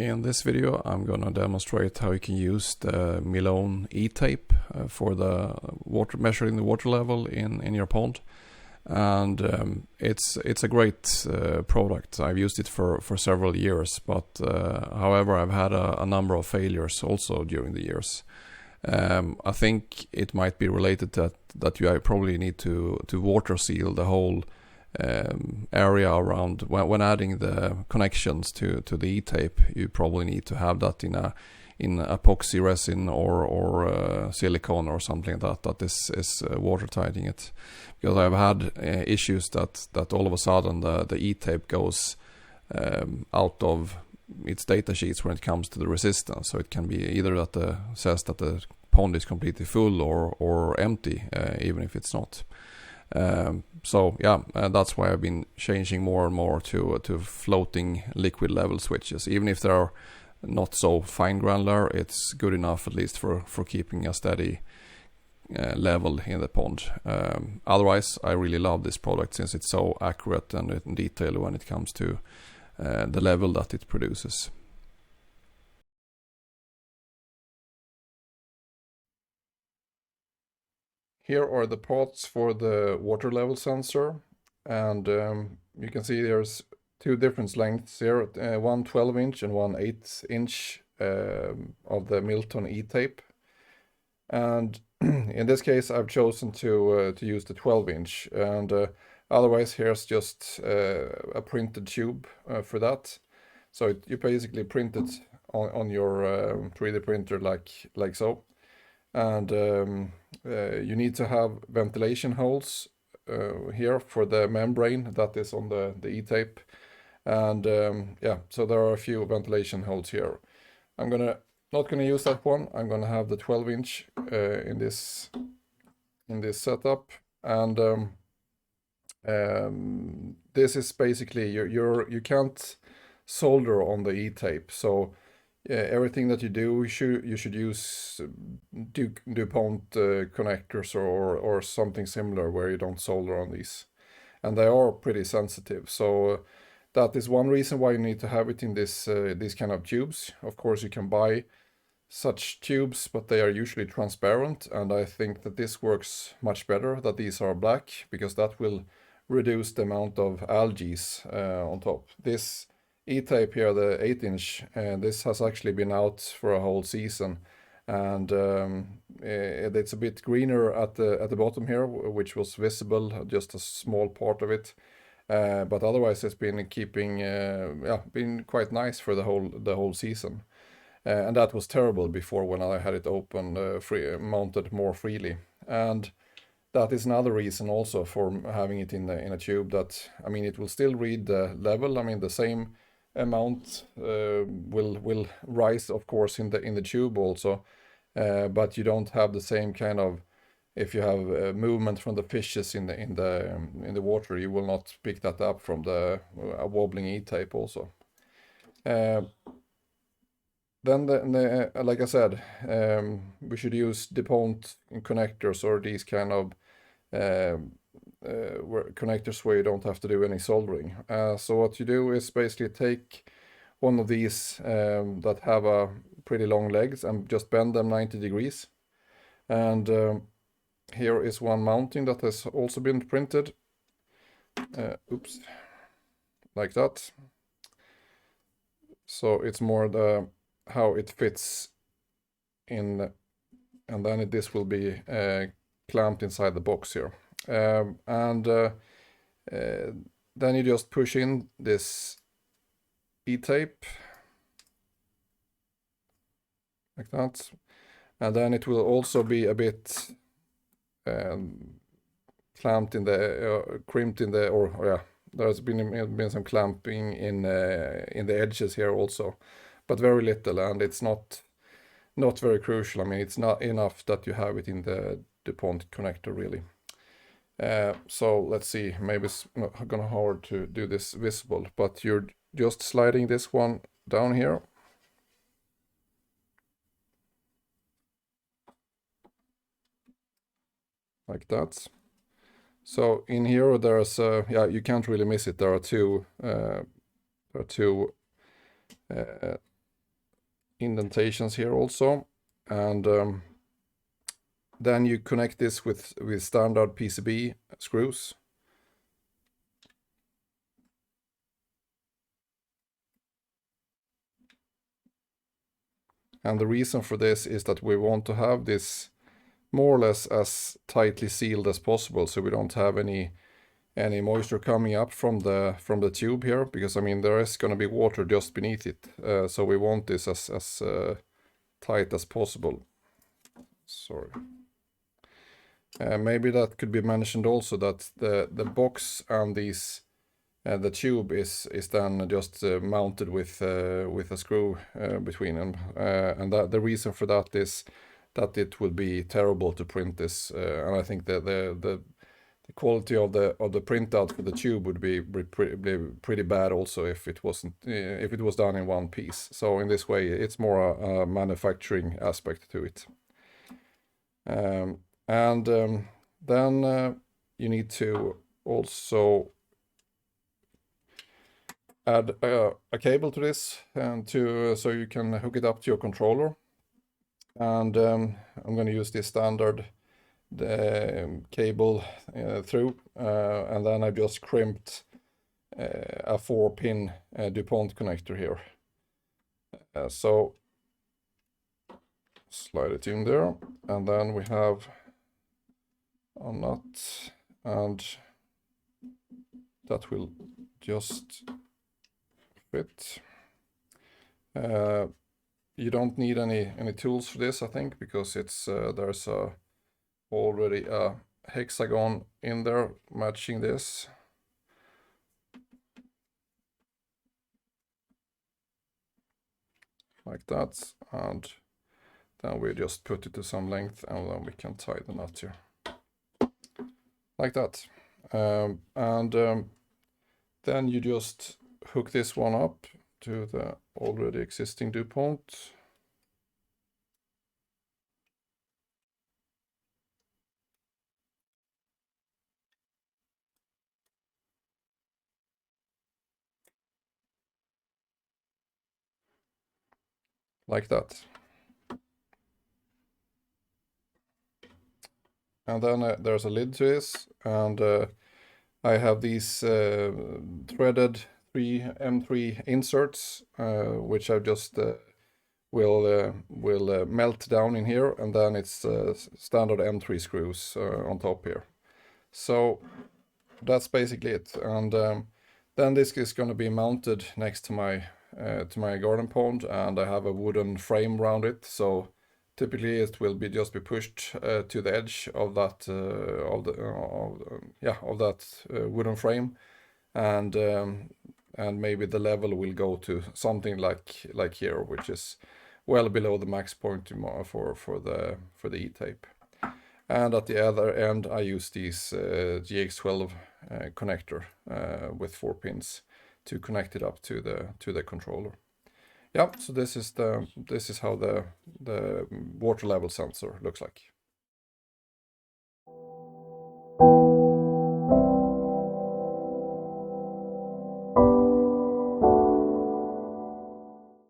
In this video, I'm going to demonstrate how you can use the Milone etape for the measuring the water level in your pond. And it's a great product. I've used it for several years, but however, I've had a number of failures also during the years. I think it might be related that you probably need to water seal the whole area around when adding the connections to the e-tape. You probably need to have that in epoxy resin or silicone or something like that is watertighting it, because I've had issues that all of a sudden the e-tape goes out of its data sheets when it comes to the resistance. So it can be either that says that the pond is completely full or empty, even if it's not. So yeah, that's why I've been changing more and more to floating liquid level switches. Even if they're not so fine granular, it's good enough at least for keeping a steady level in the pond. Otherwise, I really love this product since it's so accurate and in detail when it comes to the level that it produces. Here are the ports for the water level sensor, and you can see there's two different lengths here, one 12-inch and one 8-inch of the Milone e-tape. And in this case, I've chosen to use the 12-inch, and otherwise here's just a printed tube for that. So you basically print it on your 3D printer like so. And you need to have ventilation holes here for the membrane that is on the e-tape. And yeah, so there are a few ventilation holes here. I'm not gonna use that one. I'm gonna have the 12-inch in this setup. And this is basically you can't solder on the e-tape. So everything that you do, you should use DuPont connectors or something similar where you don't solder on these, and they are pretty sensitive. So that is one reason why you need to have it in these kind of tubes. Of course, you can buy such tubes, but they are usually transparent, and I think that this works much better that these are black, because that will reduce the amount of algae on top. This e-tape here, the 8-inch, this has actually been out for a whole season, and it's a bit greener at the bottom here, which was visible, just a small part of it, but otherwise it's been been quite nice for the whole season, and that was terrible before when I had it open, mounted more freely. And that is another reason also for having it in a tube, that I mean it will still read the level. I mean the same amount will rise, of course, in the tube also, but you don't have the same kind of, if you have movement from the fishes in the water, you will not pick that up from the wobbling e-tape also. Then like I said, we should use DuPont connectors or these kind of connectors where you don't have to do any soldering. So what you do is basically take one of these that have a pretty long legs and just bend them 90 degrees. And here is one mounting that has also been printed. Oops, like that. So it's more how it fits in, and then this will be clamped inside the box here. And then you just push in this e-tape like that, and then it will also be a bit clamped in the crimped in the, or yeah, there's been some clamping in the edges here also, but very little, and it's not very crucial. I mean, it's not enough that you have it in the DuPont connector really. So let's see, maybe it's not gonna hard to do this visible, but you're just sliding this one down here. Like that. So in here there's yeah, you can't really miss it. There are two indentations here also, and then you connect this with standard PCB screws. And the reason for this is that we want to have this more or less as tightly sealed as possible, so we don't have any moisture coming up from the tube here, because I mean there is going to be water just beneath it, so we want this as tight as possible. Sorry. Maybe that could be mentioned also, that the box and these the tube is then just mounted with a screw between them, and that the reason for that is that it would be terrible to print this, and I think that the quality of the printout for the tube would be pretty bad also if it wasn't if it was done in one piece. So in this way, it's more a manufacturing aspect to it. Then you need to also add a cable to this, and so you can hook it up to your controller. And I'm going to use this standard cable through, and then I just crimped a 4-pin DuPont connector here. So slide it in there, and then we have a nut, and that will just fit. You don't need any tools for this, I think, because it's there's already a hexagon in there matching this. Like that, and then we just put it to some length, and then we can tie the nut here. Like that. Then you just hook this one up to the already existing DuPont. Like that. And then there's a lid to this, and I have these threaded M3 inserts, which I just will melt down in here, and then it's standard M3 screws on top here. So that's basically it. And then this is going to be mounted next to my garden pond, and I have a wooden frame around it. So typically it will just be pushed to the edge of that wooden frame, and maybe the level will go to something like here, which is well below the max point for the etape. And at the other end, I use these GX12 connector with 4 pins to connect it up to the controller. Yeah, so this is how the water level sensor looks like.